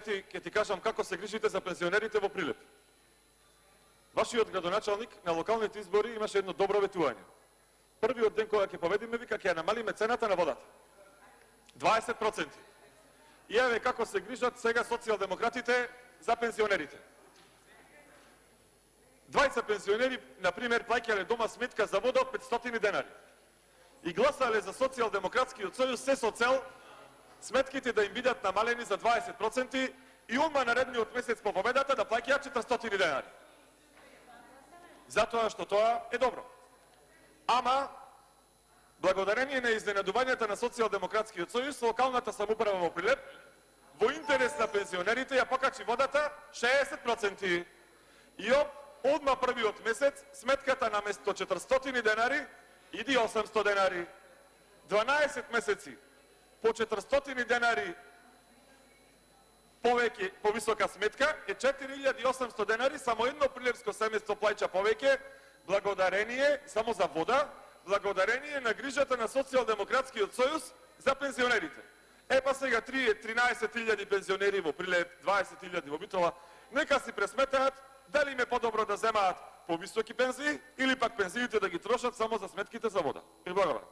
ќе ти кажам како се грижите за пензионерите во Прилеп. Вашиот градоначалник на локалните избори имаше едно добро ветување. Првиот ден кога ќе победиме, вика, ќе ја намалиме цената на водата. 20%. И еве како се грижат сега социјалдемократите за пензионерите. 20 пензионери, например, плаќале дома сметка за вода од 500 денари. И гласале за Социјалдемократскиот сојуз се со цел сметките да им бидат намалени за 20% и одма наредниот месец по победата да плаќаат 400 денари. Затоа што тоа е добро. Ама, благодарение на изненадувањата на Социјалдемократскиот сојуз, локалната самоуправа во Прилеп, во интерес на пензионерите, ја покачи водата 60%. И одма првиот месец, сметката на место 400 денари, иди 800 денари. 12 месеци, по 400 денари повеќе, повисока сметка, е 4800 денари, само едно прилепско семејство плаќа повеќе, благодарение, само за вода, благодарение на грижата на Социјалдемократскиот сојуз за пензионерите. Па сега 13.000 пензионери во Прилеп, 20.000 во Битола, нека си пресметаат дали им е подобро да земаат повисоки пензии или пак пензиите да ги трошат само за сметките за вода. Благодарам.